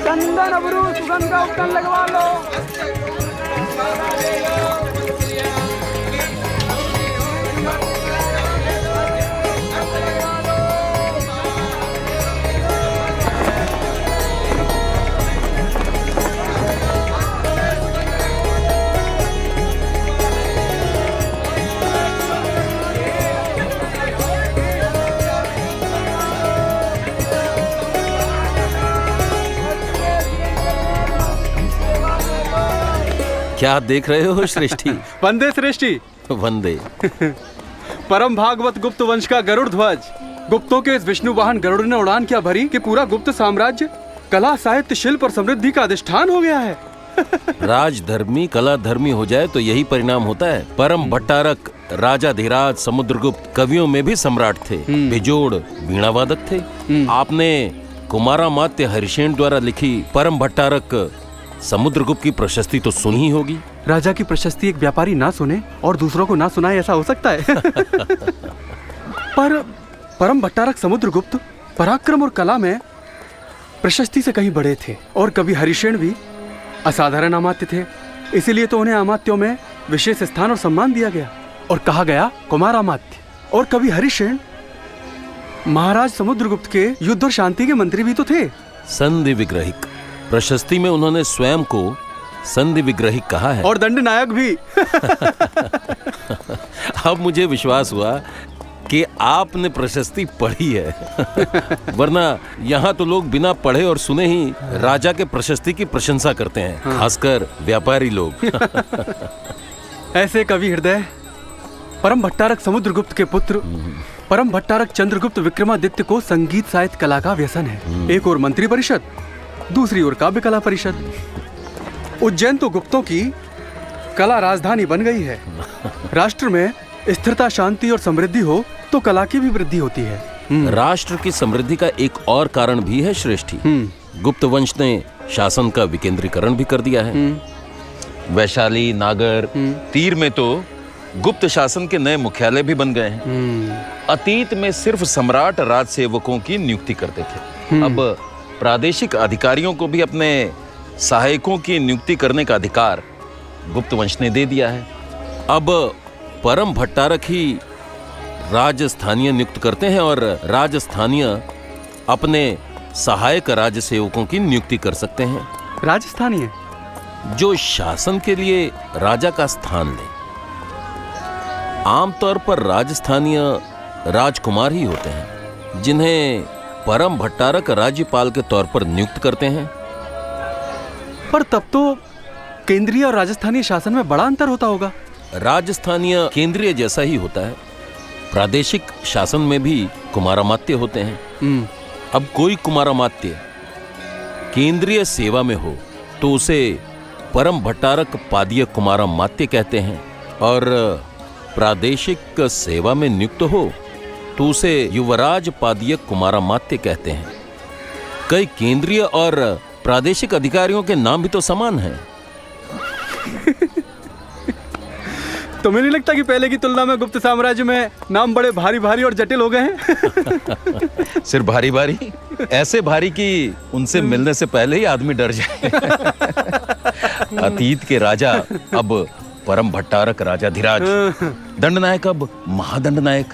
चंदन अबरू सुगंध का उपटन लगवा लो। क्या देख रहे हो श्रेष्ठी? वंदे श्रेष्ठी। वंदे। परम भागवत गुप्त वंश का गरुड़ ध्वज। गुप्तों के इस विष्णु वाहन गरुड़ ने उड़ान क्या भरी कि पूरा गुप्त साम्राज्य कला साहित्य शिल्प और समृद्धि का अधिष्ठान हो गया है। राजधर्मी कला धर्मी हो जाए तो यही परिणाम होता है। परम भट्टारक राजाधिराज समुद्रगुप्त कवियों में भी सम्राट थे, बेजोड़ वीणावादक थे। आपने कुमारामात्य हरिसेन द्वारा लिखी परम भट्टारक समुद्रगुप्त की प्रशस्ति तो सुनी ही होगी। राजा की प्रशस्ति एक व्यापारी ना सुने और दूसरों को ना सुनाए, ऐसा हो सकता है? पर परम भट्टारक समुद्रगुप्त पराक्रम और कला में प्रशस्ति से कहीं बड़े थे। और कवि हरिसेन भी असाधारण अमात्य थे, इसीलिए तो उन्हें अमात्यों में विशेष स्थान और सम्मान दिया गया और कहा गया कुमार अमात्य। और कवि हरिसेन महाराज समुद्रगुप्त के युद्ध और शांति के मंत्री भी तो थे। संधि विग्रहिक प्रशस्ति में उन्होंने स्वयं को संधि विग्रहिक कहा है। और दंड नायक भी। अब मुझे विश्वास हुआ कि आपने प्रशस्ति पढ़ी है। वरना यहाँ तो लोग बिना पढ़े और सुने ही राजा के प्रशस्ति की प्रशंसा करते हैं, खासकर व्यापारी लोग। ऐसे कवि हृदय परम भट्टारक समुद्रगुप्त के पुत्र परम भट्टारक चंद्रगुप्त विक्रमादित्य को संगीत साहित्य कला का व्यसन है। एक और मंत्री परिषद, दूसरी ओर काव्य कला परिषद। उज्जैन तो गुप्तों की कला राजधानी बन गई है। राष्ट्र में स्थिरता शांति और समृद्धि हो तो कला की भी वृद्धि होती है। राष्ट्र की समृद्धि का एक और कारण भी है श्रेष्ठी। गुप्त वंश ने शासन का विकेंद्रीकरण भी कर दिया है। वैशाली, नागर, तीर में तो गुप्त शासन के नए मुख्यालय भी बन गए हैं। अतीत में सिर्फ सम्राट राजसेवकों की नियुक्ति करते थे, अब प्रादेशिक अधिकारियों को भी अपने सहायकों की नियुक्ति करने का अधिकार गुप्त वंश ने दे दिया है। अब परम भट्टारक ही राजस्थानीय नियुक्त करते हैं और राजस्थानीय अपने सहायक राजसेवकों की नियुक्ति कर सकते हैं। राजस्थानीय जो शासन के लिए राजा का स्थान ले। आमतौर पर राजस्थानीय राजकुमार ही होते हैं, जिन्हें परम भट्टारक राज्यपाल के तौर पर नियुक्त करते हैं। पर तब तो केंद्रीय और राजस्थानीय शासन में बड़ा अंतर होता होगा। राजस्थानीय केंद्रीय जैसा ही होता है। प्रादेशिक शासन में भी कुमारामात्य होते हैं। अब कोई कुमारामात्य केंद्रीय सेवा में हो तो उसे परम भट्टारक पादीय कुमारामात्य कहते हैं, और प्रादेशिक सेवा में नियुक्त हो तो उसे युवराज पादीय कुमारामात्य कहते हैं। कई केंद्रीय और प्रादेशिक अधिकारियों के नाम भी तो समान हैं। तुम्हें नहीं लगता कि पहले की तुलना में गुप्त साम्राज्य में नाम बड़े भारी भारी और जटिल हो गए हैं? सिर्फ भारी भारी, ऐसे भारी कि उनसे मिलने से पहले ही आदमी डर जाए। अतीत के राजा अब परम भट्टारक राजाधिराज, दंडनायक अब महादंडनायक,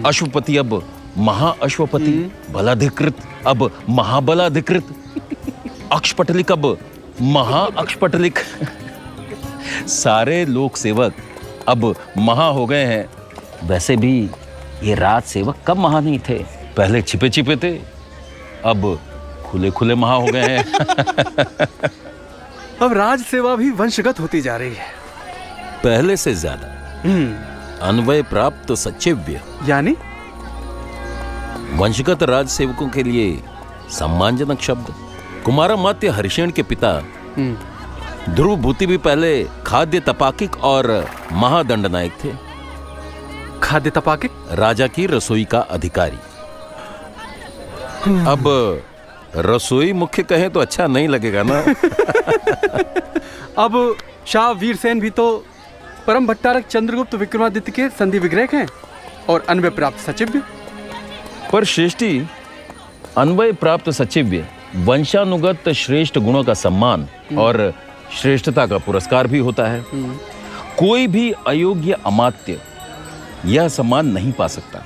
अश्वपति अब महाअश्वपति, बलाधिकृत अब महाबलाधिकृत, अक्षपटलिक अब महाअक्षपटलिक, सारे लोक सेवक अब महा हो गए हैं। वैसे भी ये राज सेवक कब महा नहीं थे? पहले छिपे छिपे थे, अब खुले खुले महा हो गए हैं। अब राज सेवा भी वंशगत होती जा रही है। पहले से ज्यादा अन्वय प्राप्त सचिव्य, यानी वंशगत राज सेवकों के लिए सम्मानजनक शब्द। कुमारामात्य हरिशेन के पिता ध्रुव भूति भी पहले खाद्य तपाकिक और महादंडनायक थे। खाद्य तपाकिक? राजा की रसोई का अधिकारी। अब रसोई मुख्य कहें तो अच्छा नहीं लगेगा ना। अब शाह वीरसेन भी तो परम भट्टारक चंद्रगुप्त विक्रमादित्य के संधि विग्रहक हैं और अन्वय प्राप्त सचिव। पर श्रेष्ठी, अन्वय प्राप्त सचिव्य वंशानुगत श्रेष्ठ गुणों का सम्मान और श्रेष्ठता का पुरस्कार भी होता है। कोई भी अयोग्य अमात्य यह सम्मान नहीं पा सकता।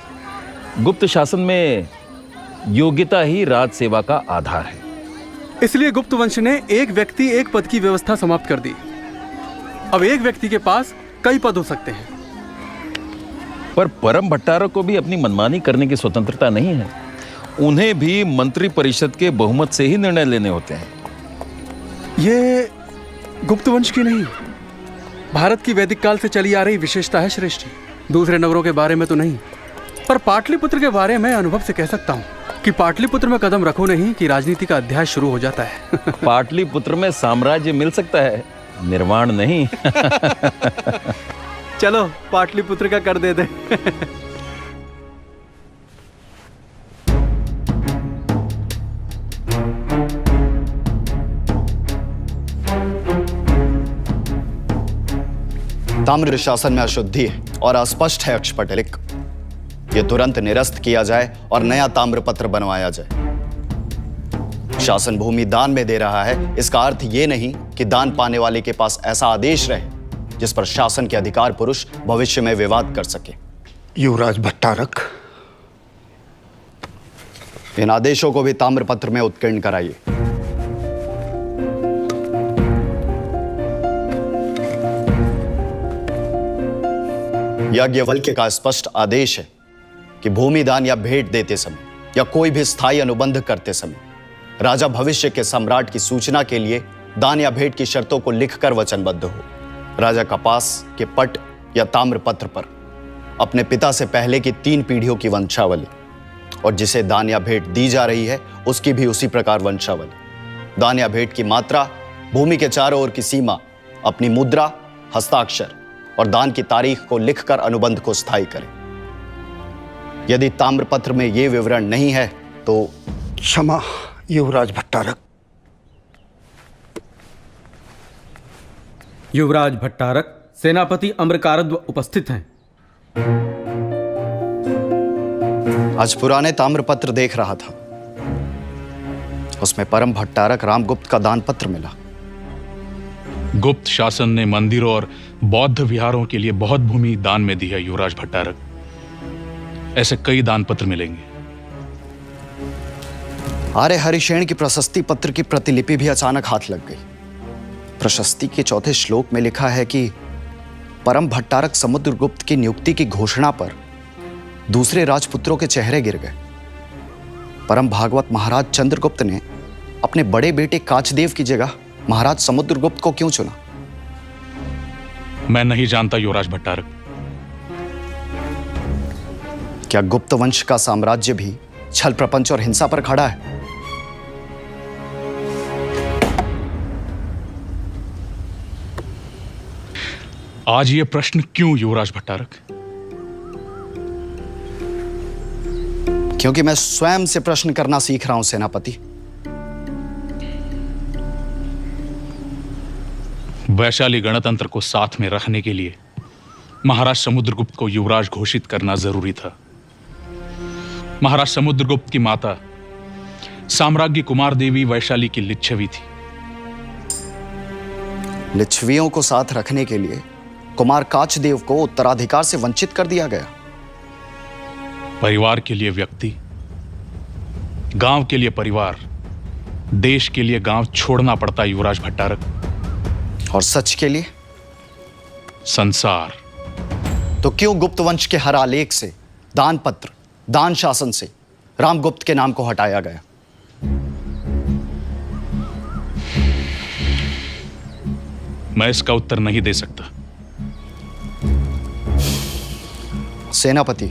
गुप्त शासन में योग्यता ही राज सेवा का आधार है। इसलिए गुप्त वंश ने एक व्यक्ति एक पद की व्यवस्था समाप्त कर दी। अब एक व्यक्ति के पास कई पद हो सकते हैं। पर परम भट्टारक को भी अपनी मनमानी करने की स्वतंत्रता नहीं है। उन्हें भी मंत्री परिषद के बहुमत से ही निर्णय लेने होते हैं। ये गुप्त वंश की नहीं, भारत की वैदिक काल से चली आ रही विशेषता है श्रेष्ठ। दूसरे नगरों के बारे में तो नहीं, पर पाटलिपुत्र के बारे में अनुभव से कह सकता हूँ कि पाटलिपुत्र में कदम रखो नहीं कि राजनीति का अध्याय शुरू हो जाता है। पाटलिपुत्र में साम्राज्य मिल सकता है, निर्माण नहीं। चलो पाटलिपुत्र का कर दे दे। ताम्र शासन में अशुद्धि है और अस्पष्ट है अक्षपटलिक। यह तुरंत निरस्त किया जाए और नया ताम्रपत्र बनवाया जाए। शासन भूमि दान में दे रहा है, इसका अर्थ यह नहीं कि दान पाने वाले के पास ऐसा आदेश रहे जिस पर शासन के अधिकार पुरुष भविष्य में विवाद कर सके। युवराज भट्टारक, इन आदेशों को भी ताम्रपत्र में उत्कीर्ण कराइए। याज्ञवल्क्य का स्पष्ट आदेश है कि भूमि दान या भेंट देते समय या कोई भी स्थायी अनुबंध करते समय राजा भविष्य के सम्राट की सूचना के लिए दान या भेंट की शर्तों को लिखकर वचनबद्ध हो। राजा कपास के पट या ताम्रपत्र पर अपने पिता से पहले की 3 पीढ़ियों की वंशावली और जिसे दान या भेंट दी जा रही है उसकी भी उसी प्रकार वंशावली। दान या भेंट की मात्रा, भूमि के चारों ओर की सीमा, अपनी मुद्रा, हस्ताक्षर और दान की तारीख को लिखकर अनुबंध को स्थायी करें। यदि ताम्रपत्र में यह विवरण नहीं है तो क्षमा युवराज भट्टारक। युवराज भट्टारक, सेनापति अम्रकारद्व उपस्थित हैं। आज पुराने ताम्रपत्र देख रहा था, उसमें परम भट्टारक रामगुप्त का दान पत्र मिला। गुप्त शासन ने मंदिरों और बौद्ध विहारों के लिए बहुत भूमि दान में दी है युवराज भट्टारक। ऐसे कई दान पत्र मिलेंगे। आर्य हरिशेन की प्रशस्ति पत्र की प्रतिलिपि भी अचानक हाथ लग गई। प्रशस्ति के 4थे श्लोक में लिखा है कि परम भट्टारक समुद्रगुप्त की नियुक्ति की घोषणा पर दूसरे राजपुत्रों के चेहरे गिर गए। परम भागवत महाराज चंद्रगुप्त ने अपने बड़े बेटे काचदेव की जगह महाराज समुद्रगुप्त को क्यों चुना? मैं नहीं जानता युवराज भट्टारक। क्या गुप्त वंश का साम्राज्य भी छल प्रपंच और हिंसा पर खड़ा है? आज ये प्रश्न क्यों युवराज भट्टारक? क्योंकि मैं स्वयं से प्रश्न करना सीख रहा हूं सेनापति। वैशाली गणतंत्र को साथ में रखने के लिए महाराज समुद्रगुप्त को युवराज घोषित करना जरूरी था। महाराज समुद्रगुप्त की माता साम्राज्ञी कुमार देवी वैशाली की लिच्छवी थी। लिच्छवियों को साथ रखने के लिए कुमार काचदेव को उत्तराधिकार से वंचित कर दिया गया। परिवार के लिए व्यक्ति, गांव के लिए परिवार, देश के लिए गांव छोड़ना पड़ता है युवराज भट्टारक। और सच के लिए संसार। तो क्यों गुप्त वंश के हर आलेख से, दान पत्र, दान शासन से रामगुप्त के नाम को हटाया गया? मैं इसका उत्तर नहीं दे सकता। सेनापति,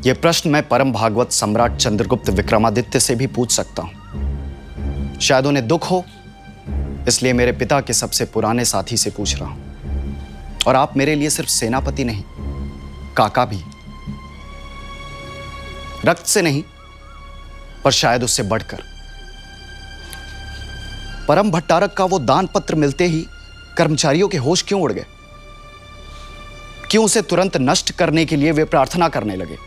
यह प्रश्न मैं परम भागवत सम्राट चंद्रगुप्त विक्रमादित्य से भी पूछ सकता हूं। शायद उन्हें दुख हो, इसलिए मेरे पिता के सबसे पुराने साथी से पूछ रहा हूं। और आप मेरे लिए सिर्फ सेनापति नहीं, काका भी। रक्त से नहीं, पर शायद उससे बढ़कर। परम भट्टारक का वो दान पत्र मिलते ही कर्मचारियों के होश क्यों उड़ गए? क्यों उसे तुरंत नष्ट करने के लिए वे प्रार्थना करने लगे?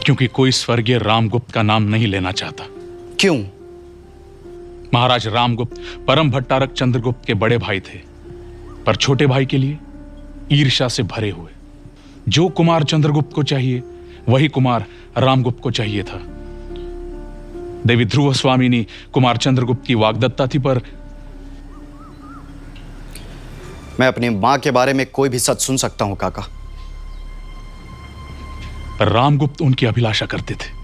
क्योंकि कोई स्वर्गीय रामगुप्त का नाम नहीं लेना चाहता। क्यों? महाराज रामगुप्त परम भट्टारक चंद्रगुप्त के बड़े भाई थे, पर छोटे भाई के लिए ईर्ष्या से भरे हुए। जो कुमार चंद्रगुप्त को चाहिए वही कुमार रामगुप्त को चाहिए था। देवी ध्रुव स्वामिनी कुमार चंद्रगुप्त की वाग्दत्ता थी, पर मैं अपनी मां के बारे में कोई भी सच सुन सकता हूं काका। रामगुप्त उनकी अभिलाषा करते थे।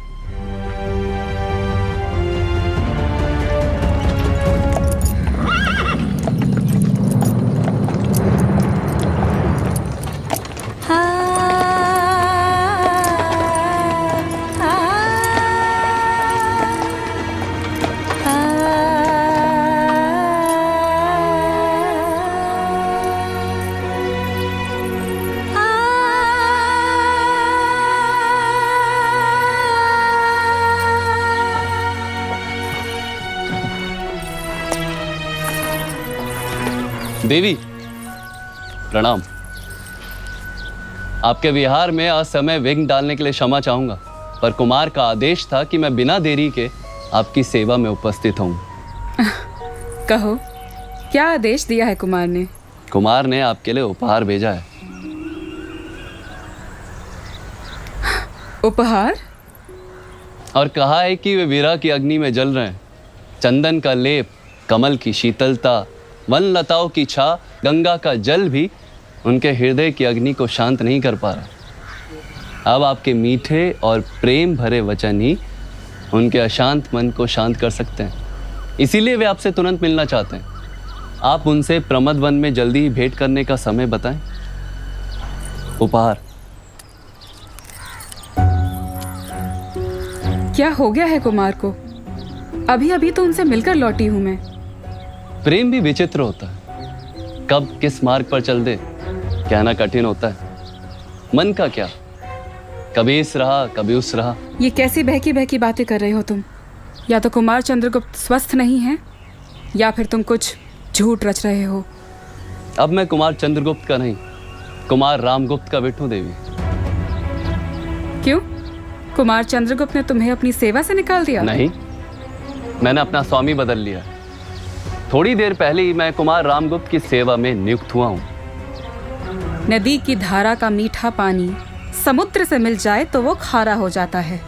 देवी प्रणाम। आपके विहार में असमय विघ्न डालने के लिए क्षमा चाहूंगा, पर कुमार का आदेश था कि मैं बिना देरी के आपकी सेवा में उपस्थित हूं। कहो, क्या आदेश दिया है कुमार ने? कुमार ने आपके लिए उपहार भेजा है। उपहार? और कहा है कि वे विरह की अग्नि में जल रहे हैं। चंदन का लेप, कमल की शीतलता, वन लताओं की छा, गंगा का जल भी उनके हृदय की अग्नि को शांत नहीं कर पा रहा। अब आपके मीठे और प्रेम भरे वचन ही उनके अशांत मन को शांत कर सकते हैं। इसीलिए वे आपसे तुरंत मिलना चाहते हैं। आप उनसे प्रमद वन में जल्दी ही भेंट करने का समय बताएं। उपहार। क्या हो गया है कुमार को? अभी अभी तो उनसे मिलकर लौटी हूं मैं। प्रेम भी विचित्र होता है, कब किस मार्ग पर चल दे कहना कठिन होता है। मन का क्या, कभी इस रहा कभी उस रहा। ये कैसी बहकी बहकी बातें कर रहे हो तुम? या तो कुमार चंद्रगुप्त स्वस्थ नहीं है, या फिर तुम कुछ झूठ रच रहे हो। अब मैं कुमार चंद्रगुप्त का नहीं, कुमार रामगुप्त का बिट्टू देवी। क्यों? कुमार चंद्रगुप्त ने तुम्हें अपनी सेवा से निकाल दिया? नहीं, मैंने अपना स्वामी बदल लिया। थोड़ी देर पहले ही मैं कुमार रामगुप्त की सेवा में नियुक्त हुआ हूं। नदी की धारा का मीठा पानी समुद्र से मिल जाए तो वो खारा हो जाता है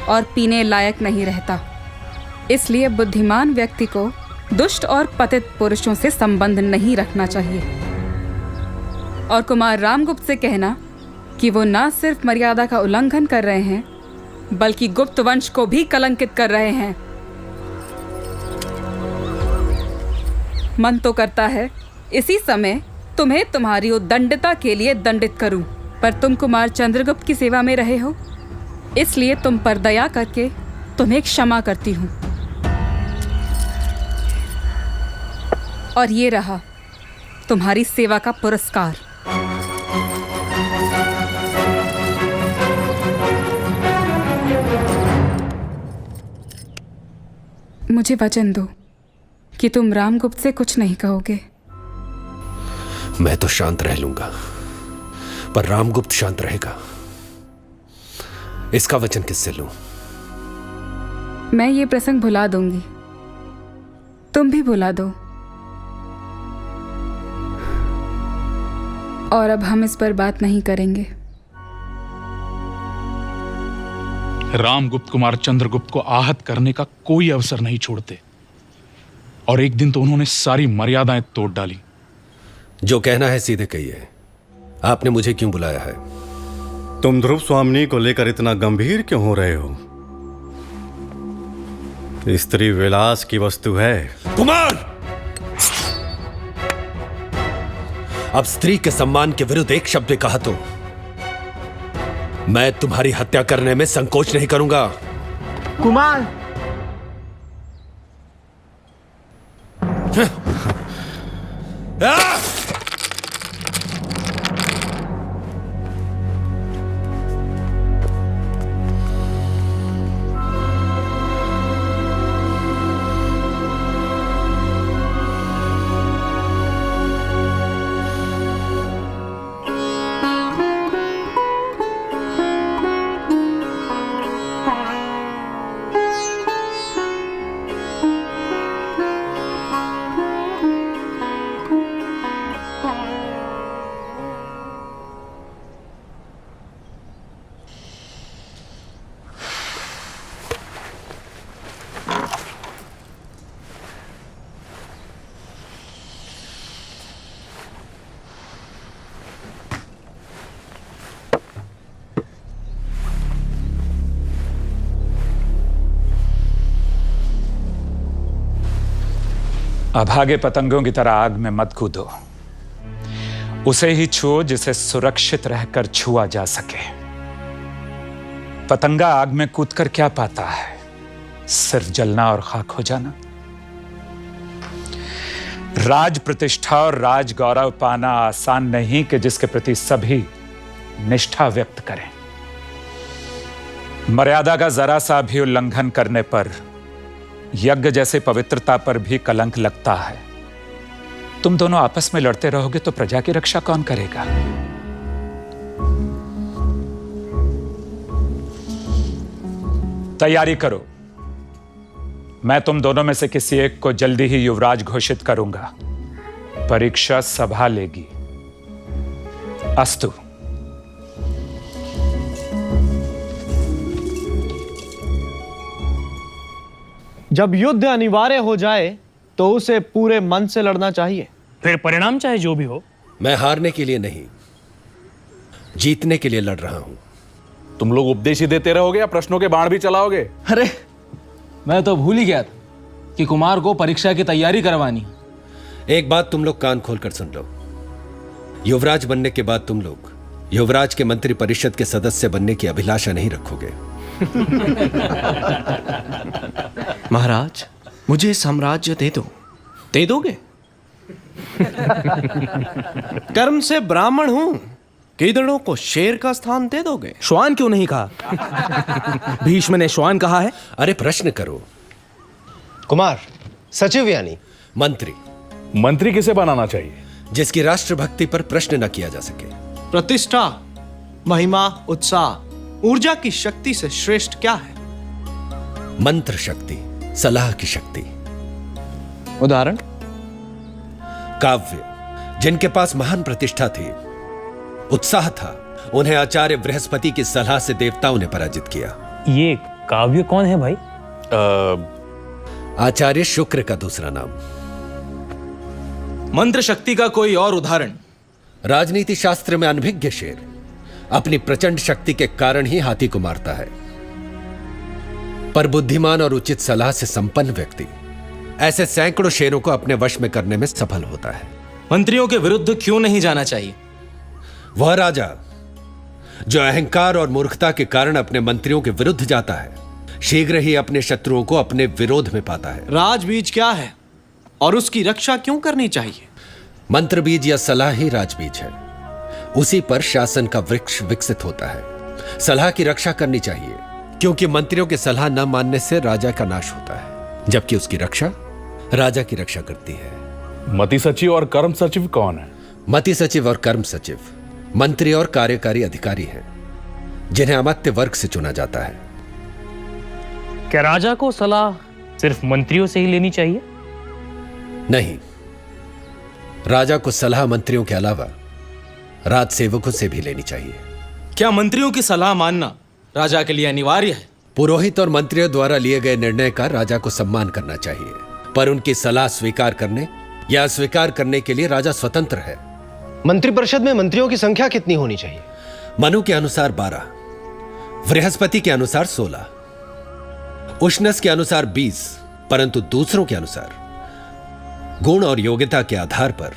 और पीने लायक नहीं रहता। इसलिए बुद्धिमान व्यक्ति को दुष्ट और पतित पुरुषों से संबंध नहीं रखना चाहिए। और कुमार रामगुप्त से कहना कि वो ना सिर्फ मर्यादा का उल्लंघन कर रहे हैं, बल्कि गुप्त वंश को भी कलंकित कर रहे हैं। मन तो करता है इसी समय तुम्हें तुम्हारी उद्दंडता के लिए दंडित करूं, पर तुम कुमार चंद्रगुप्त की सेवा में रहे हो, इसलिए तुम पर दया करके तुम्हें क्षमा करती हूं। और ये रहा तुम्हारी सेवा का पुरस्कार। मुझे वचन दो कि तुम रामगुप्त से कुछ नहीं कहोगे। मैं तो शांत रह लूंगा, पर रामगुप्त शांत रहेगा। इसका वचन किससे लूं? मैं ये प्रसंग भुला दूंगी, तुम भी भुला दो। और अब हम इस पर बात नहीं करेंगे। रामगुप्त कुमार चंद्रगुप्त को आहत करने का कोई अवसर नहीं छोड़ते, और एक दिन तो उन्होंने सारी मर्यादाएं तोड़ डाली। जो कहना है सीधे कहिए, आपने मुझे क्यों बुलाया है? तुम ध्रुव स्वामिनी को लेकर इतना गंभीर क्यों हो रहे हो? स्त्री विलास की वस्तु है। कुमार, अब स्त्री के सम्मान के विरुद्ध एक शब्द कहा तो मैं तुम्हारी हत्या करने में संकोच नहीं करूंगा। कुमार, अभागे पतंगों की तरह आग में मत कूदो, उसे ही छुओ जिसे सुरक्षित रहकर छुआ जा सके। पतंगा आग में कूदकर क्या पाता है? सिर्फ जलना और खाक हो जाना। राज प्रतिष्ठा और राज गौरव पाना आसान नहीं कि जिसके प्रति सभी निष्ठा व्यक्त करें। मर्यादा का जरा सा भी उल्लंघन करने पर यज्ञ जैसे पवित्रता पर भी कलंक लगता है। तुम दोनों आपस में लड़ते रहोगे तो प्रजा की रक्षा कौन करेगा? तैयारी करो, मैं तुम दोनों में से किसी एक को जल्दी ही युवराज घोषित करूंगा। परीक्षा सभा लेगी। अस्तु। जब युद्ध अनिवार्य हो जाए तो उसे पूरे मन से लड़ना चाहिए, फिर परिणाम चाहे जो भी हो। मैं हारने के लिए नहीं, जीतने के लिए लड़ रहा हूं। तुम लोग उपदेश ही देते रहोगे या प्रश्नों के बाण भी चलाओगे? अरे मैं तो भूल ही गया था कि कुमार को परीक्षा की तैयारी करवानी। एक बात तुम लोग कान खोलकर सुन लो। युवराज बनने के बाद तुम लोग युवराज के मंत्री परिषद के सदस्य बनने की अभिलाषा नहीं रखोगे। महाराज, मुझे साम्राज्य दे दो। दे दोगे? कर्म से ब्राह्मण हूं, गिदड़ों को शेर का स्थान दे दोगे? श्वान क्यों नहीं कहा? भीष्म ने श्वान कहा है। अरे प्रश्न करो। कुमार, सचिव यानी मंत्री। मंत्री किसे बनाना चाहिए? जिसकी राष्ट्रभक्ति पर प्रश्न न किया जा सके। प्रतिष्ठा, महिमा, उत्साह, ऊर्जा की शक्ति से श्रेष्ठ क्या है? मंत्र शक्ति, सलाह की शक्ति। उदाहरण? काव्य, जिनके पास महान प्रतिष्ठा थी, उत्साह था, उन्हें आचार्य बृहस्पति की सलाह से देवताओं ने पराजित किया। ये काव्य कौन है भाई? आचार्य शुक्र का दूसरा नाम। मंत्र शक्ति का कोई और उदाहरण? राजनीति शास्त्र में अनभिज्ञ शेर अपनी प्रचंड शक्ति के कारण ही हाथी को मारता है, पर बुद्धिमान और उचित सलाह से संपन्न व्यक्ति ऐसे सैकड़ों शेरों को अपने वश में करने में सफल होता है। मंत्रियों के विरुद्ध क्यों नहीं जाना चाहिए? वह राजा जो अहंकार और मूर्खता के कारण अपने मंत्रियों के विरुद्ध जाता है, शीघ्र ही अपने शत्रुओं को अपने विरोध में पाता है। राजबीज क्या है और उसकी रक्षा क्यों करनी चाहिए? मंत्र बीज या सलाह ही राजबीज है। उसी पर शासन का वृक्ष विकसित होता है। सलाह की रक्षा करनी चाहिए, क्योंकि मंत्रियों की सलाह न मानने से राजा का नाश होता है, जबकि उसकी रक्षा राजा की रक्षा करती है। मति सचिव और कर्म सचिव कौन है? मति सचिव और कर्म सचिव मंत्री और कार्यकारी अधिकारी हैं, जिन्हें अमात्य वर्ग से चुना जाता है। क्या राजा को सलाह सिर्फ मंत्रियों से ही लेनी चाहिए? नहीं, राजा को सलाह मंत्रियों के अलावा राज सेवकों से भी लेनी चाहिए। क्या मंत्रियों की सलाह मानना राजा के लिए अनिवार्य है? पुरोहित और मंत्रियों द्वारा लिए गए निर्णय का राजा को सम्मान करना चाहिए, पर उनकी सलाह स्वीकार करने या अस्वीकार करने के लिए राजा स्वतंत्र है। मंत्रिपरिषद में मंत्रियों की संख्या कितनी होनी चाहिए? मनु के अनुसार 12, बृहस्पति के अनुसार 16, उष्णस के अनुसार 20, परंतु दूसरों के अनुसार गुण और योग्यता के आधार पर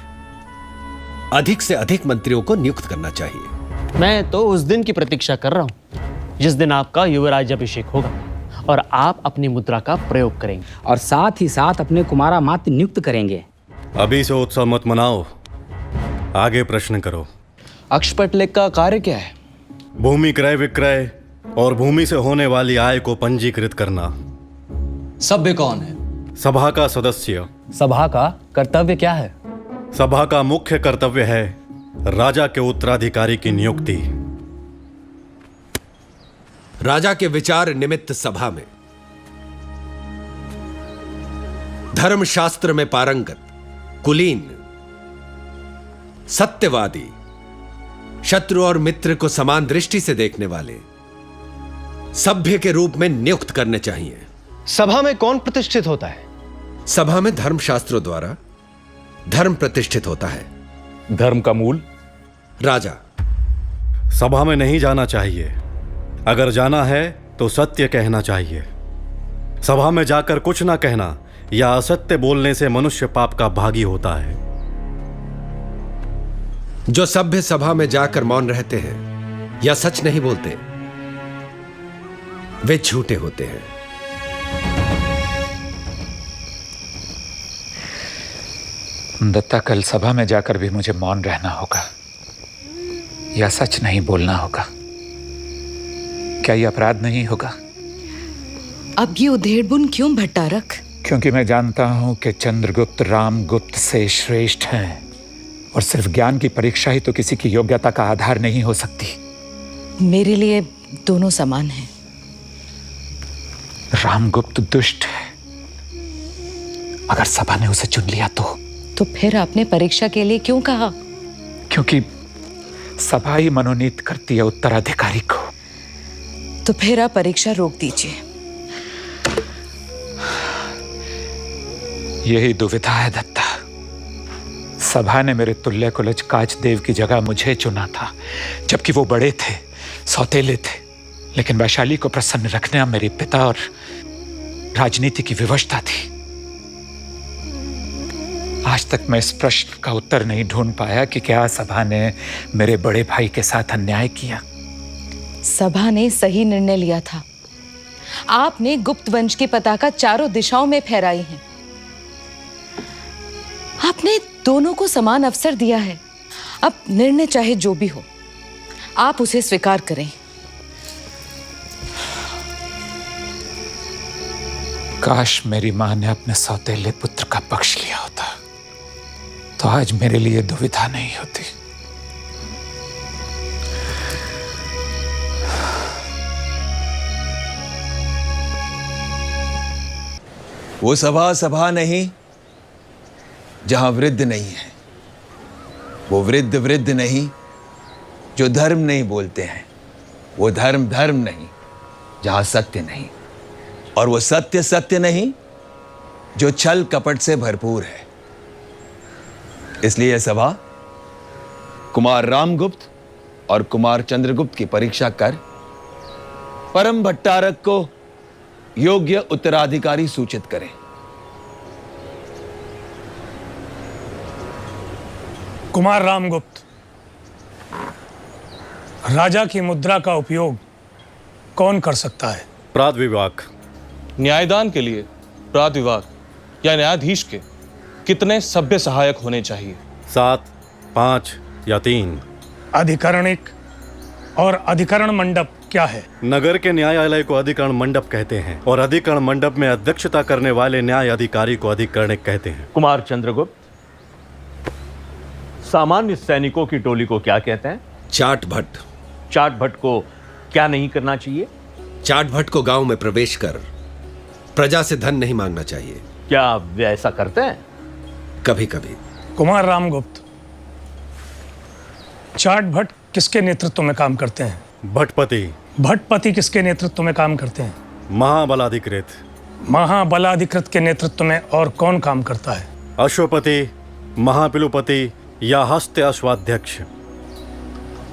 अधिक से अधिक मंत्रियों को नियुक्त करना चाहिए। मैं तो उस दिन की प्रतीक्षा कर रहा हूं जिस दिन आपका युवराज अभिषेक होगा और आप अपनी मुद्रा का प्रयोग करेंगे और साथ ही साथ अपने कुमारा मात्र नियुक्त करेंगे। अभी से उत्सव मत मनाओ, आगे प्रश्न करो। अक्षपट लेख का कार्य क्या है? भूमि क्रय विक्रय और भूमि से होने वाली आय को पंजीकृत करना। सभ्य कौन है? सभा का सदस्य। सभा का कर्तव्य क्या है? सभा का मुख्य कर्तव्य है राजा के उत्तराधिकारी की नियुक्ति। राजा के विचार निमित्त सभा में धर्मशास्त्र में पारंगत, कुलीन, सत्यवादी, शत्रु और मित्र को समान दृष्टि से देखने वाले सभ्य के रूप में नियुक्त करने चाहिए। सभा में कौन प्रतिष्ठित होता है? सभा में धर्मशास्त्रों द्वारा धर्म प्रतिष्ठित होता है। धर्म का मूल? राजा। सभा में नहीं जाना चाहिए, अगर जाना है तो सत्य कहना चाहिए। सभा में जाकर कुछ ना कहना या असत्य बोलने से मनुष्य पाप का भागी होता है। जो सभ्य सभा में जाकर मौन रहते हैं या सच नहीं बोलते, वे झूठे होते हैं। दत्ता, कल सभा में जाकर भी मुझे मौन रहना होगा या सच नहीं बोलना होगा। क्या यह अपराध नहीं होगा? अब ये उधेड़बुन क्यों भट्टारक? क्योंकि मैं जानता हूं कि चंद्रगुप्त रामगुप्त से श्रेष्ठ हैं और सिर्फ ज्ञान की परीक्षा ही तो किसी की योग्यता का आधार नहीं हो सकती। मेरे लिए दोनों समान हैं। रामगुप्त दुष्ट है, अगर सभा ने उसे चुन लिया तो फिर आपने परीक्षा के लिए क्यों कहा? क्योंकि सभा ही मनोनीत करती है उत्तराधिकारी को। तो फिर आप परीक्षा रोक दीजिए। यही दुविधा है दत्ता। सभा ने मेरे तुल्य कुलज काचदेव की जगह मुझे चुना था, जबकि वो बड़े थे, सौतेले थे, लेकिन वैशाली को प्रसन्न रखना मेरे पिता और राजनीति की विवशता थी। आज तक मैं इस प्रश्न का उत्तर नहीं ढूंढ पाया कि क्या सभा ने मेरे बड़े भाई के साथ अन्याय किया। सभा ने सही निर्णय लिया था। आपने गुप्त वंश की पताका चारों दिशाओं में फहराई है। आपने दोनों को समान अवसर दिया है। अब निर्णय चाहे जो भी हो, आप उसे स्वीकार करें। काश मेरी मां ने अपने सौतेले पुत्र का पक्ष लिया होता तो आज मेरे लिए दुविधा नहीं होती। वो सभा नहीं जहां वृद्ध नहीं है। वो वृद्ध नहीं जो धर्म नहीं बोलते हैं। वो धर्म नहीं जहां सत्य नहीं। और वो सत्य नहीं जो छल कपट से भरपूर है। इसलिए यह सभा कुमार रामगुप्त और कुमार चंद्रगुप्त की परीक्षा कर परम भट्टारक को योग्य उत्तराधिकारी सूचित करें। कुमार रामगुप्त, राजा की मुद्रा का उपयोग कौन कर सकता है? प्रांत विभाग। न्यायदान के लिए प्रांत विभाग या न्यायाधीश के कितने सभ्य सहायक होने चाहिए? 7, 5 या 3। अधिकरणिक और अधिकरण मंडप क्या है? नगर के न्यायालय को अधिकरण मंडप कहते हैं और अधिकरण मंडप में अध्यक्षता करने वाले न्याय अधिकारी को अधिकरणिक कहते हैं। कुमार चंद्रगुप्त, सामान्य सैनिकों की टोली को क्या कहते हैं? चाट भट्ट। चाट भट्ट को क्या नहीं करना चाहिए? चाट भट्ट को गांव में प्रवेश कर प्रजा से धन नहीं मांगना चाहिए। क्या वे ऐसा करते हैं? कभी कभी। कुमार रामगुप्त, चाट भट्ट किसके नेतृत्व में काम करते हैं? भट्टपति। भट्टपति किसके नेतृत्व में काम करते हैं? महाबलाधिकृत। महाबलाधिकृत के नेतृत्व में और कौन काम करता है? अश्वपति, महापिलुपति या हस्ते अश्वाध्यक्ष।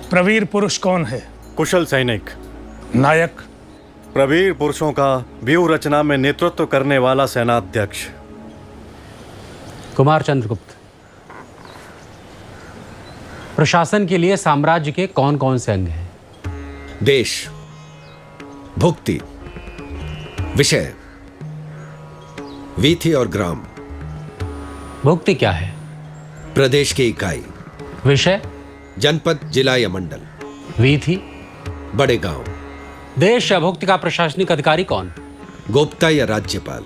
प्रवीर पुरुष कौन है? कुशल सैनिक। नायक? प्रवीर पुरुषों का व्यूह रचना में नेतृत्व करने वाला सेनाध्यक्ष। कुमार चंद्रगुप्त, प्रशासन के लिए साम्राज्य के कौन कौन से अंग हैं? देश, भुक्ति, विषय, वीथि और ग्राम। भुक्ति क्या है? प्रदेश की इकाई। विषय? जनपद, जिला या मंडल। वीथि? बड़े गांव। देश या भुक्ति का प्रशासनिक अधिकारी कौन? गोप्ता या राज्यपाल।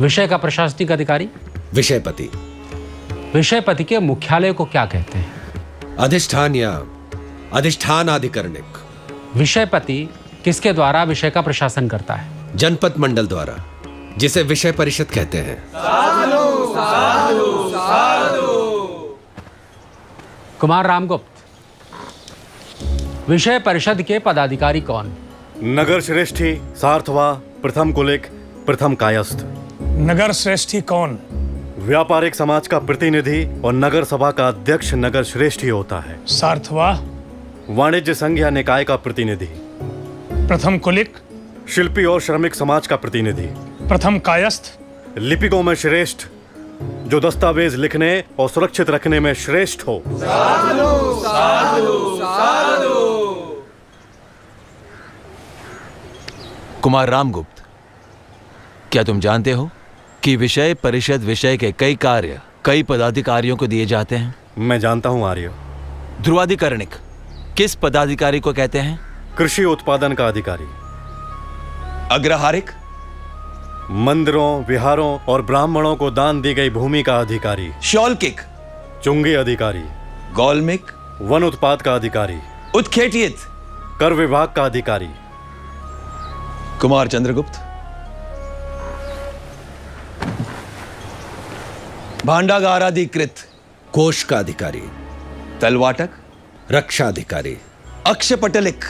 विषय का प्रशासनिक अधिकारी? विषयपति। विषयपति के मुख्यालय को क्या कहते हैं? अधिष्ठान या अधिष्ठानाधिकरणिक। विषयपति किसके द्वारा विषय का प्रशासन करता है? जनपद मंडल द्वारा, जिसे विषय परिषद कहते हैं। कुमार रामगुप्त, विषय परिषद के पदाधिकारी कौन? नगर श्रेष्ठी, सार्थवा, प्रथम कुलिक, प्रथम कायस्थ। नगर श्रेष्ठी कौन? व्यापारिक समाज का प्रतिनिधि और नगर सभा का अध्यक्ष नगर श्रेष्ठी होता है। सार्थवा? वाणिज्य संघ या निकाय का प्रतिनिधि। प्रथम कुलिक? शिल्पी और श्रमिक समाज का प्रतिनिधि। प्रथम कायस्थ? लिपिकों में श्रेष्ठ, जो दस्तावेज लिखने और सुरक्षित रखने में श्रेष्ठ हो। साधु, साधु, साधु। कुमार रामगुप्त, क्या तुम जानते हो कि विषय परिषद विषय के कई कार्य कई पदाधिकारियों को दिए जाते हैं? मैं जानता हूं आर्य। ध्रुवाधिकरणिक किस पदाधिकारी को कहते हैं? कृषि उत्पादन का अधिकारी। अग्रहारिक? मंदिरों, विहारों और ब्राह्मणों को दान दी गई भूमि का अधिकारी। शौल्किक? चुंगी अधिकारी। गौलमिक? वन उत्पाद का अधिकारी। उत्खेटियत? कर विभाग का अधिकारी। कुमार चंद्रगुप्त, भांडागाराधिकृत? कोष का अधिकारी। तलवाटक? रक्षा अधिकारी। अक्षपटलिक?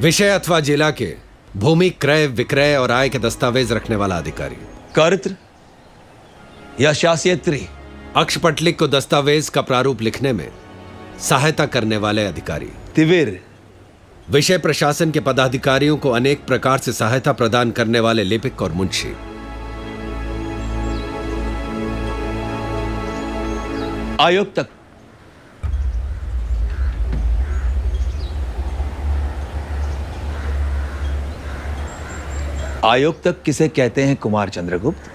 विषय अथवा जिला के भूमि क्रय विक्रय और आय के दस्तावेज रखने वाला अधिकारी। कर्त्र या शास्यत्री? अक्षपटलिक को दस्तावेज का प्रारूप लिखने में सहायता करने वाले अधिकारी। तिविर? विषय प्रशासन के पदाधिकारियों को अनेक प्रकार से सहायता प्रदान करने वाले लिपिक और मुंशी। आयुक्तक? आयुक्तक किसे कहते हैं कुमार चंद्रगुप्त?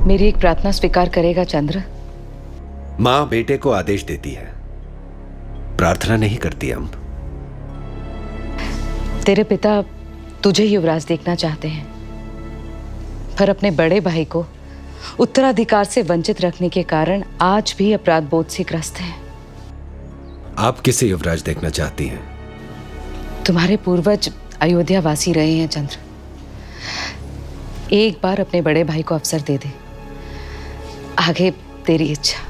मेरी एक प्रार्थना स्वीकार करेगा चंद्र? मां बेटे को आदेश देती है, प्रार्थना नहीं करती। अम्ब, तेरे पिता तुझे युवराज देखना चाहते हैं, पर अपने बड़े भाई को उत्तराधिकार से वंचित रखने के कारण आज भी अपराध बोध से ग्रस्त हैं। आप किसे युवराज देखना चाहती हैं? तुम्हारे पूर्वज अयोध्या वासी रहे हैं चंद्र। एक बार अपने बड़े भाई को अवसर दे दे, आगे तेरी इच्छा।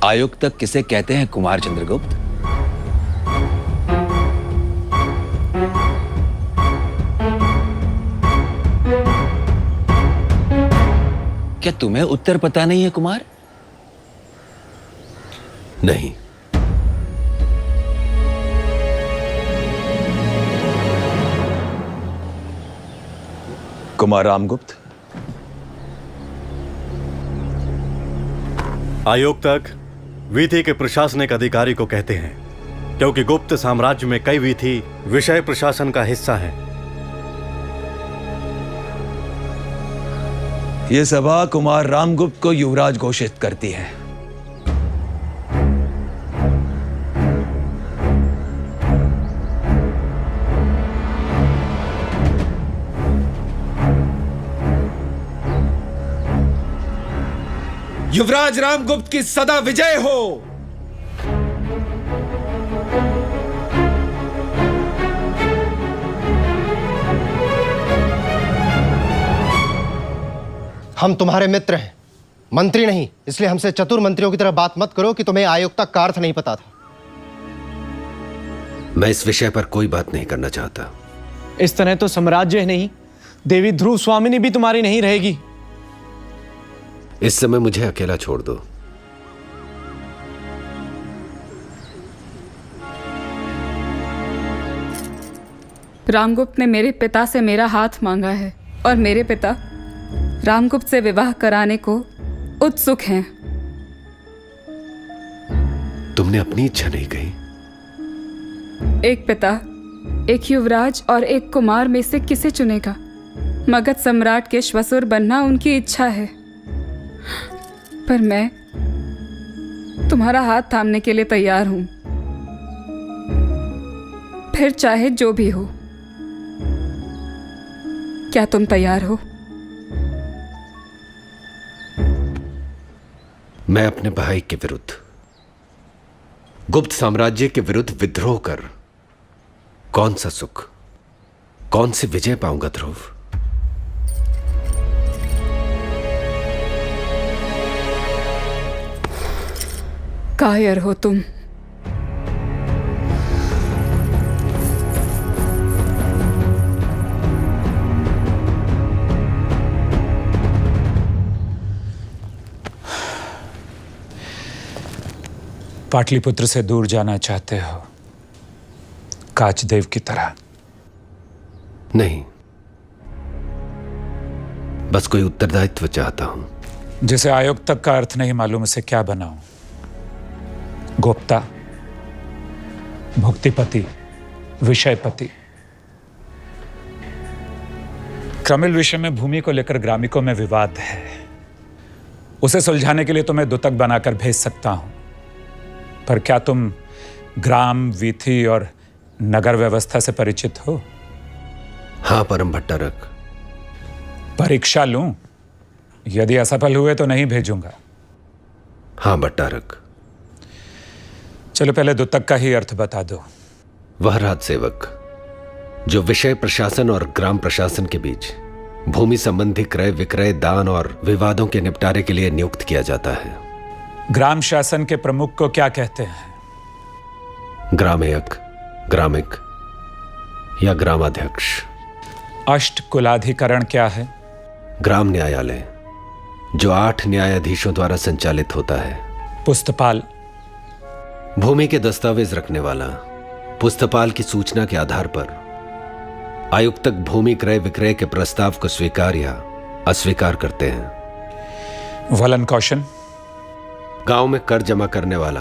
आयुक्तक किसे कहते हैं कुमार चंद्रगुप्त? क्या तुम्हें उत्तर पता नहीं है कुमार? नहीं। कुमार रामगुप्त, आयुक्तक वीथि के प्रशासनिक अधिकारी को कहते हैं, क्योंकि गुप्त साम्राज्य में कई वीथि विषय प्रशासन का हिस्सा हैं। ये सभा कुमार रामगुप्त को युवराज घोषित करती है। युवराज रामगुप्त की सदा विजय हो। हम तुम्हारे मित्र हैं, मंत्री नहीं, इसलिए हमसे चतुर मंत्रियों की तरह बात मत करो कि तुम्हें आयुक्ता का अर्थ नहीं पता था। मैं इस विषय पर कोई बात नहीं करना चाहता। इस तरह तो साम्राज्य नहीं, देवी ध्रुव स्वामिनी भी तुम्हारी नहीं रहेगी। इस समय मुझे अकेला छोड़ दो। रामगुप्त ने मेरे पिता से मेरा हाथ मांगा है और मेरे पिता रामगुप्त से विवाह कराने को उत्सुक हैं। तुमने अपनी इच्छा नहीं कही। एक पिता, एक युवराज और एक कुमार में से किसे चुनेगा? मगध सम्राट के श्वसुर बनना उनकी इच्छा है, पर मैं तुम्हारा हाथ थामने के लिए तैयार हूं, फिर चाहे जो भी हो। क्या तुम तैयार हो? मैं अपने भाई के विरुद्ध, गुप्त साम्राज्य के विरुद्ध विद्रोह कर कौन सा सुख, कौन सी विजय पाऊंगा ध्रुव? कायर हो तुम। पाटलिपुत्र से दूर जाना चाहते हो, काचदेव की तरह? नहीं, बस कोई उत्तरदायित्व चाहता हूं। जिसे आयोग तक का अर्थ नहीं मालूम, उसे क्या बनाऊं? गोप्ता, भुक्तिपति, विषयपति? क्रमिल विषय में भूमि को लेकर ग्रामिकों में विवाद है। उसे सुलझाने के लिए तुम्हें दुतक बनाकर भेज सकता हूं, पर क्या तुम ग्राम, वीथी और नगर व्यवस्था से परिचित हो? हां परम भट्टारक। परीक्षा लूं? यदि असफल हुए तो नहीं भेजूंगा। हां भट्टारक। चलो पहले दुतक का ही अर्थ बता दो। वह राज सेवक जो विषय प्रशासन और ग्राम प्रशासन के बीच भूमि संबंधी क्रय विक्रय, दान और विवादों के निपटारे के लिए नियुक्त किया जाता है। ग्राम शासन के प्रमुख को क्या कहते हैं? ग्रामयक, ग्रामिक या ग्रामाध्यक्ष। अष्ट कुलाधिकरण क्या है? ग्राम न्यायालय जो 8 न्यायाधीशों द्वारा संचालित होता है। पुस्तपाल, भूमि के दस्तावेज रखने वाला। पुस्तपाल की सूचना के आधार पर आयुक्तक भूमि क्रय विक्रय के प्रस्ताव को स्वीकार या अस्वीकार करते हैं। वलन कौशन, गांव में कर जमा करने वाला,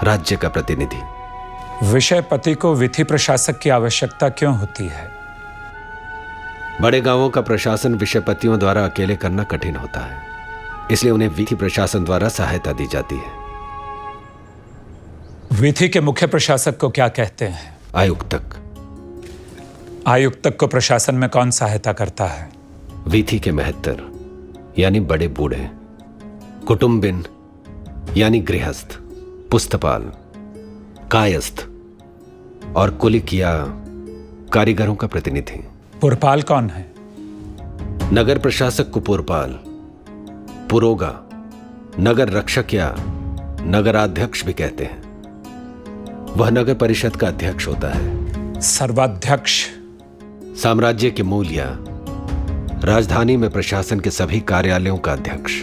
राज्य का प्रतिनिधि। विषयपति को विधि प्रशासक की आवश्यकता क्यों होती है? बड़े गांवों का प्रशासन विषयपतियों द्वारा अकेले करना कठिन होता है, इसलिए उन्हें विधि प्रशासन द्वारा सहायता दी जाती है। विधि के मुख्य प्रशासक को क्या कहते हैं? आयुक्तक। आयुक्तक को प्रशासन में कौन सहायता करता है? विधि के महत्तर यानी बड़े बूढ़े, कुटुंबिन यानी गृहस्थ, पुस्तपाल, कायस्थ और कुलिक या कारीगरों का प्रतिनिधि। पुरपाल कौन है? नगर प्रशासक को पुरपाल, पुरोगा, नगर रक्षक या नगराध्यक्ष भी कहते हैं। वह नगर परिषद का अध्यक्ष होता है। सर्वाध्यक्ष साम्राज्य के मूल या राजधानी में प्रशासन के सभी कार्यालयों का अध्यक्ष।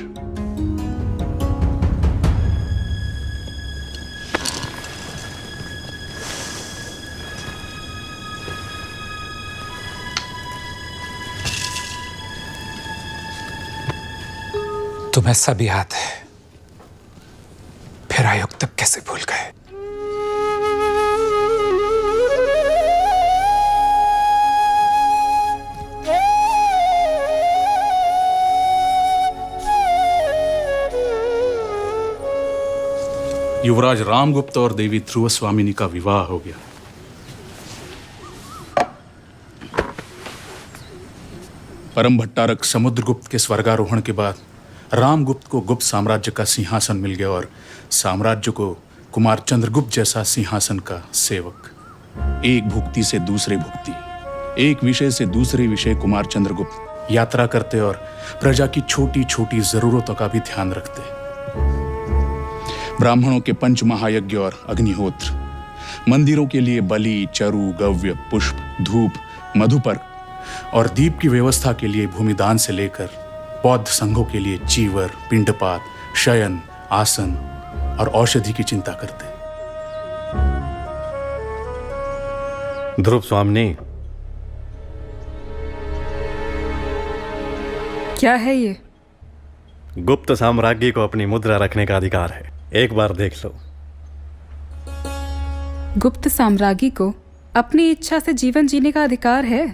तुम्हें सब याद है, फिर आयुक्तक कैसे भूल गए? युवराज रामगुप्त और देवी ध्रुव स्वामिनी का विवाह हो गया। परम भट्टारक समुद्रगुप्त के स्वर्गारोहण के बाद रामगुप्त को गुप्त साम्राज्य का सिंहासन मिल गया और साम्राज्य को कुमार चंद्रगुप्त जैसा सिंहासन का सेवक। एक भुक्ति से दूसरे भुक्ति, एक विषय से दूसरे विषय कुमार चंद्रगुप्त यात्रा करते और प्रजा की छोटी छोटी जरूरतों का भी ध्यान रखते। ब्राह्मणों के पंच महायज्ञ और अग्निहोत्र, मंदिरों के लिए बलि, चरु, गव्य, पुष्प, धूप, मधुपर्क और दीप की व्यवस्था के लिए भूमिदान से लेकर बौद्ध संघों के लिए चीवर, पिंडपात, शयन, आसन और औषधि की चिंता करते। ध्रुव स्वामिनी, क्या है ये? गुप्त साम्राज्ञी को अपनी मुद्रा रखने का अधिकार है, एक बार देख लो। गुप्त साम्राज्ञी को अपनी इच्छा से जीवन जीने का अधिकार है।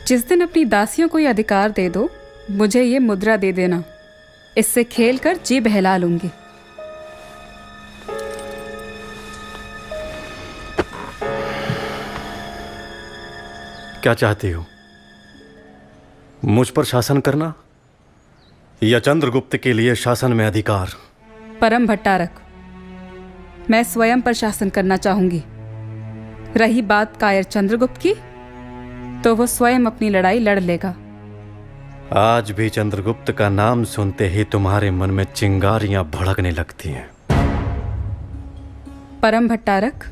जिस दिन अपनी दासियों को ये अधिकार दे दो, मुझे ये मुद्रा दे देना। इससे खेल कर जी बहला लूंगी। क्या चाहती हो? मुझ पर शासन करना या चंद्रगुप्त के लिए शासन में अधिकार? परम भट्टारक, मैं स्वयं पर शासन करना चाहूंगी। रही बात कायर चंद्रगुप्त की, तो वो स्वयं अपनी लड़ाई लड़ लेगा। आज भी चंद्रगुप्त का नाम सुनते ही तुम्हारे मन में चिंगारियां भड़कने लगती हैं। परम भट्टारक,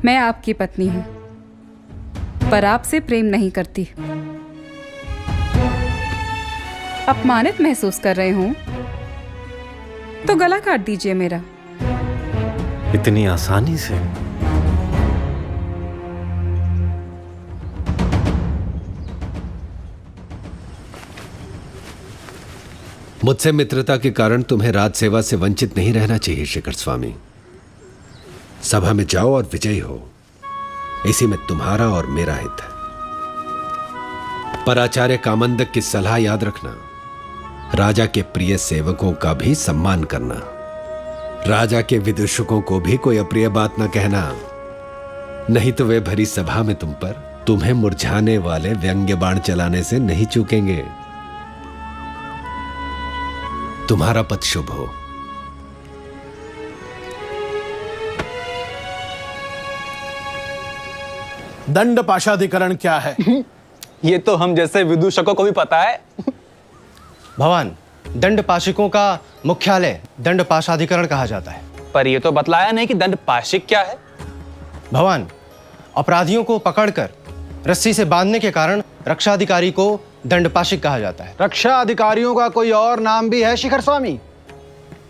मैं आपकी पत्नी हूं, पर आपसे प्रेम नहीं करती। अपमानित महसूस कर रहे हूं तो गला काट दीजिए मेरा। इतनी आसानी से? मुझसे मित्रता के कारण तुम्हें राज सेवा से वंचित नहीं रहना चाहिए शिखर स्वामी। सभा में जाओ और विजयी हो, इसी में तुम्हारा और मेरा हित है। पर आचार्य कामंदक की सलाह याद रखना, राजा के प्रिय सेवकों का भी सम्मान करना। राजा के विदूषकों को भी कोई अप्रिय बात न कहना, नहीं तो वे भरी सभा में तुम्हें मुरझाने वाले व्यंग्य बाण चलाने से नहीं चूकेंगे। तुम्हारा पथ शुभ हो। दंड पाशाधिकरण क्या है? ये तो हम जैसे विदूषकों को भी पता है। भगवान, दंड पाशिकों का मुख्यालय दंड पाशाधिकरण कहा जाता है। पर ये तो बतलाया नहीं कि दंड पाशिक क्या है। भगवान, अपराधियों को पकड़कर रस्सी से बांधने के कारण रक्षा अधिकारी को दंड पाशिक कहा जाता है। रक्षा अधिकारियों का कोई और नाम भी है शिखर स्वामी?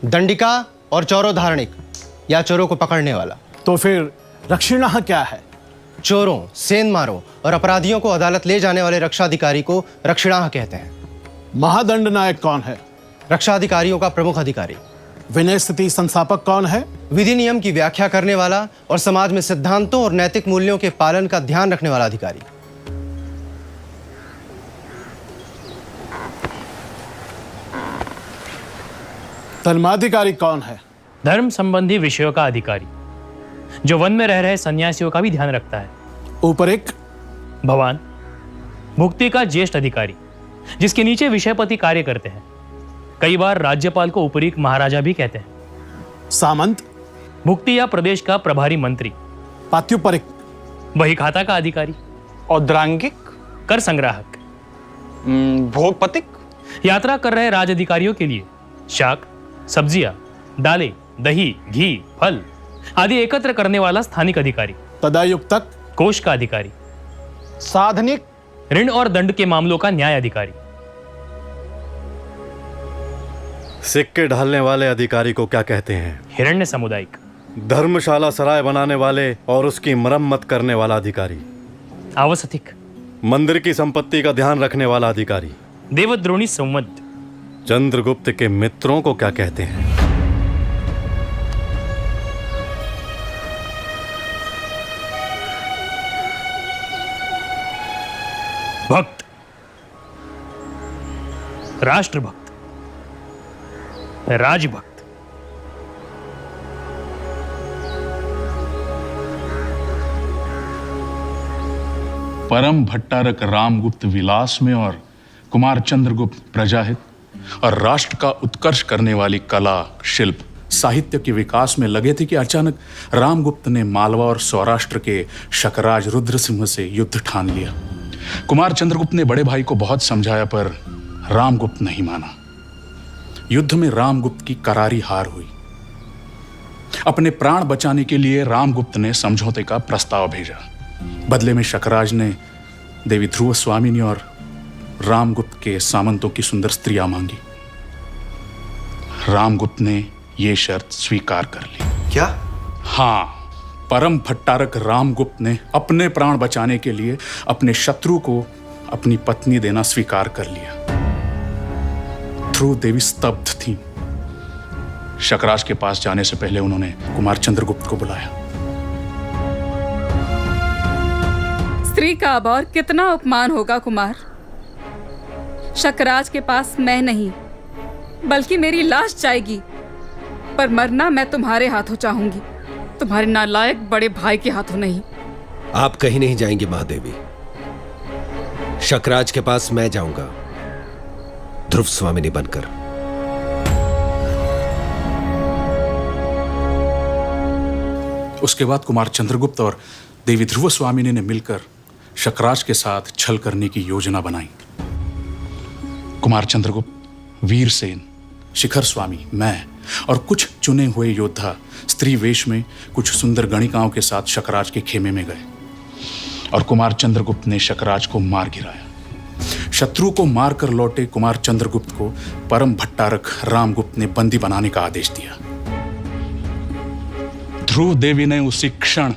दंडिका और चौरोधारणिक, या चोरों को पकड़ने वाला। तो फिर रक्षिणा क्या है? चोरों, सेंधमारों और अपराधियों को अदालत ले जाने वाले रक्षा अधिकारी को रक्षिणा कहते हैं। महादंड नायक कौन है? रक्षा अधिकारियों का प्रमुख अधिकारी। विनय स्थिति संस्थापक कौन है? विधि नियम की व्याख्या करने वाला और समाज में सिद्धांतों और नैतिक मूल्यों के पालन का ध्यान रखने वाला अधिकारी। धर्माधिकारी कौन है? धर्म संबंधी विषयों का अधिकारी, जो वन में रह रहे सन्यासियों का भी ध्यान रखता है। ऊपरिक भगवान, भुक्ति का ज्येष्ठ अधिकारी, जिसके नीचे विषयपति कार्य करते हैं। कई बार राज्यपाल को ऊपरिक महाराजा भी कहते हैं। सामंत, भुक्ति या प्रदेश का प्रभारी मंत्री। पात्युपरिक, वही खाता का अधिकारी। औद्रांगिक, कर संग्राहक। भोगपतिक, यात्रा कर रहे राज अधिकारियों के लिए शाक, सब्जियां, दालें, दही, घी, फल आदि एकत्र करने वाला स्थानिक अधिकारी। तदायुक्तक, कोष का अधिकारी। साधनिक, ऋण और दंड के मामलों का न्याय अधिकारी। सिक्के ढालने वाले अधिकारी को क्या कहते हैं? हिरण्य समुदायिक। धर्मशाला सराय बनाने वाले और उसकी मरम्मत करने वाला अधिकारी। आवसथिक। मंदिर की संपत्ति का ध्यान रखने वाला अधिकारी। देवद्रोणी संवद। चंद्रगुप्त के मित्रों को क्या कहते हैं? भक्त, राष्ट्रभक्त, राजभक्त, परम भट्टारक रामगुप्त विलास में और कुमार चंद्रगुप्त प्रजाहित और राष्ट्र का उत्कर्ष करने वाली कला, शिल्प, साहित्य के विकास में लगे थे कि अचानक रामगुप्त ने मालवा और सौराष्ट्र के शकराज रुद्रसिंह से युद्ध ठान लिया। कुमार चंद्रगुप्त ने बड़े भाई को बहुत समझाया पर रामगुप्त नहीं माना। युद्ध में रामगुप्त की करारी हार हुई। अपने प्राण बचाने के लिए रामगुप्त ने समझौते का प्रस्ताव भेजा। बदले में शकराज ने देवी ध्रुव स्वामिनी और रामगुप्त के सामंतों की सुंदर स्त्रियां मांगी। रामगुप्त ने यह शर्त स्वीकार कर ली। क्या? हाँ, परम भट्टारक रामगुप्त ने अपने प्राण बचाने के लिए अपने शत्रु को अपनी पत्नी देना स्वीकार कर लिया। ध्रुव देवी स्तब्ध थी। शकराज के पास जाने से पहले उन्होंने कुमार चंद्रगुप्त को बुलाया। स्त्री का अब और कितना अपमान होगा कुमार। शकराज के पास मैं नहीं बल्कि मेरी लाश जाएगी, पर मरना मैं तुम्हारे हाथों चाहूंगी, तुम्हारे नालायक बड़े भाई के हाथों नहीं। आप कहीं नहीं जाएंगी महादेवी। शकराज के पास मैं जाऊंगा, ध्रुव स्वामिनी बनकर। उसके बाद कुमार चंद्रगुप्त और देवी ध्रुव स्वामिनी ने मिलकर शकराज के साथ छल करने की योजना बनाई। कुमार चंद्रगुप्त, वीरसेन, शिखर स्वामी, मैं और कुछ चुने हुए योद्धा स्त्री वेश में कुछ सुंदर गणिकाओं के साथ शकराज के खेमे में गए और कुमार चंद्रगुप्त ने शकराज को मार गिराया। शत्रु को मारकर लौटे कुमार चंद्रगुप्त को परम भट्टारक रामगुप्त ने बंदी बनाने का आदेश दिया। ध्रुव देवी ने उसी क्षण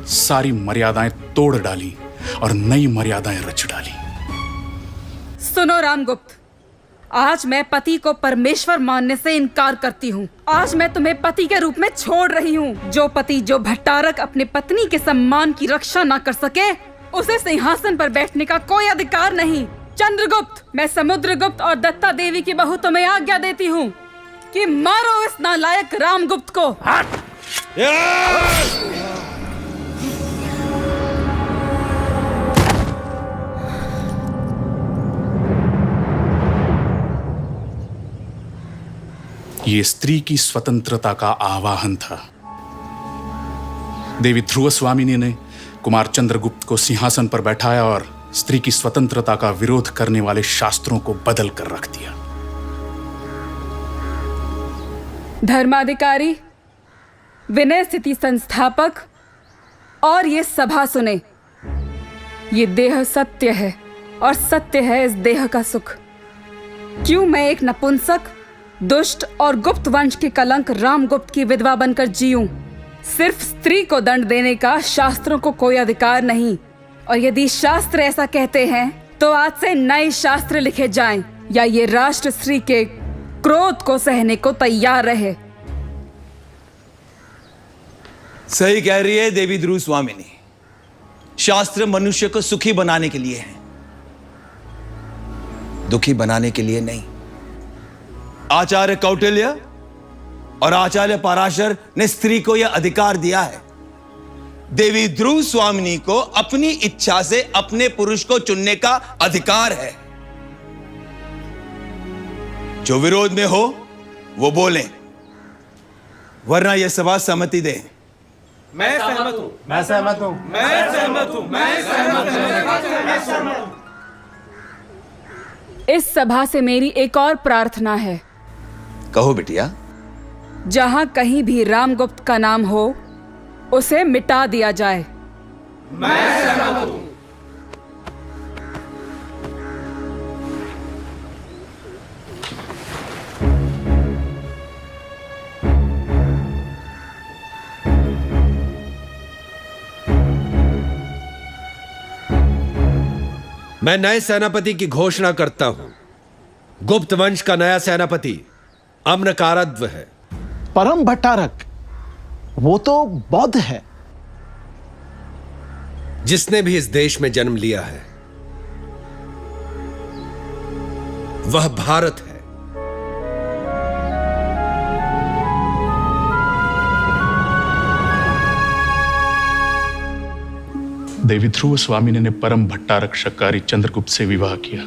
सारी मर्यादाएं तोड़ डाली और नई मर्यादाएं रच डाली। सुनो रामगुप्त, आज मैं पति को परमेश्वर मानने से इनकार करती हूँ। आज मैं तुम्हें पति के रूप में छोड़ रही हूँ। जो पति, जो भट्टारक अपने पत्नी के सम्मान की रक्षा न कर सके, उसे सिंहासन पर बैठने का कोई अधिकार नहीं। चंद्रगुप्त, मैं समुद्रगुप्त और दत्ता देवी की बहू तुम्हें आज्ञा देती हूँ कि मारो इस नालायक रामगुप्त को। ये स्त्री की स्वतंत्रता का आवाहन था। देवी ध्रुव स्वामिनी ने कुमार चंद्रगुप्त को सिंहासन पर बैठाया और स्त्री की स्वतंत्रता का विरोध करने वाले शास्त्रों को बदल कर रख दिया। धर्माधिकारी, विनय स्थिति संस्थापक और ये सभा सुने। ये देह सत्य है और सत्य है इस देह का सुख। क्यों मैं एक नपुंसक, दुष्ट और गुप्त वंश के कलंक रामगुप्त की विधवा बनकर जीऊं? सिर्फ स्त्री को दंड देने का शास्त्रों को कोई अधिकार नहीं, और यदि शास्त्र ऐसा कहते हैं तो आज से नए शास्त्र लिखे जाएं, या ये राष्ट्र स्त्री के क्रोध को सहने को तैयार रहे। सही कह रही है देवी ध्रुव स्वामिनी। शास्त्र मनुष्य को सुखी बनाने के लिए है, दुखी बनाने के लिए नहीं। आचार्य कौटिल्य और आचार्य पराशर ने स्त्री को यह अधिकार दिया है। देवी ध्रुव स्वामिनी को अपनी इच्छा से अपने पुरुष को चुनने का अधिकार है। जो विरोध में हो वो बोले, वरना यह सभा सहमति दे। मैं सहमत हूं। मैं सहमत हूं। मैं सहमत हूं। मैं सहमत हूं। इस सभा से मेरी एक और प्रार्थना है। कहो बिटिया। जहां कहीं भी रामगुप्त का नाम हो, उसे मिटा दिया जाए। मैं सहमत हूं। मैं नए सेनापति की घोषणा करता हूं। गुप्त वंश का नया सेनापति अम्रकारद्व है। परम भट्टारक, वो तो बौद्ध है। जिसने भी इस देश में जन्म लिया है वह भारत है। देवी ध्रुव स्वामी ने परम भट्टारक शक्कारी चंद्रगुप्त से विवाह किया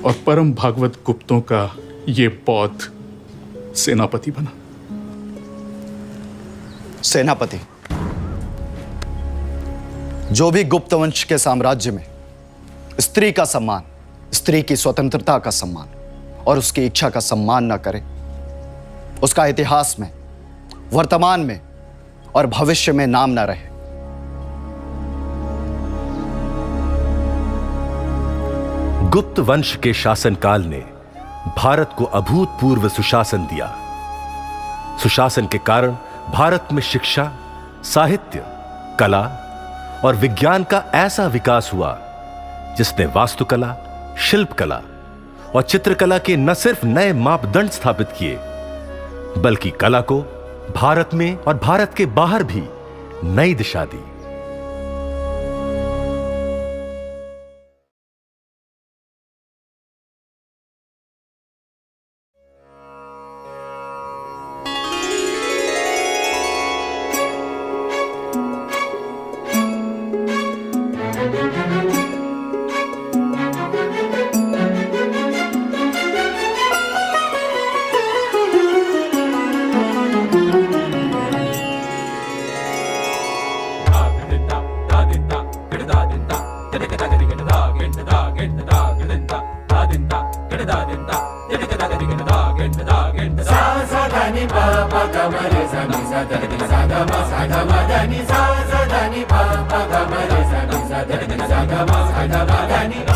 और परम भागवत गुप्तों का ये पौध सेनापति बना। सेनापति, जो भी गुप्त वंश के साम्राज्य में स्त्री का सम्मान, स्त्री की स्वतंत्रता का सम्मान और उसकी इच्छा का सम्मान न करे, उसका इतिहास में, वर्तमान में और भविष्य में नाम न रहे। गुप्त वंश के शासनकाल ने भारत को अभूतपूर्व सुशासन दिया। सुशासन के कारण भारत में शिक्षा, साहित्य, कला और विज्ञान का ऐसा विकास हुआ जिसने वास्तुकला, शिल्पकला और चित्रकला के न सिर्फ नए मापदंड स्थापित किए, बल्कि कला को भारत में और भारत के बाहर भी नई दिशा दी। सा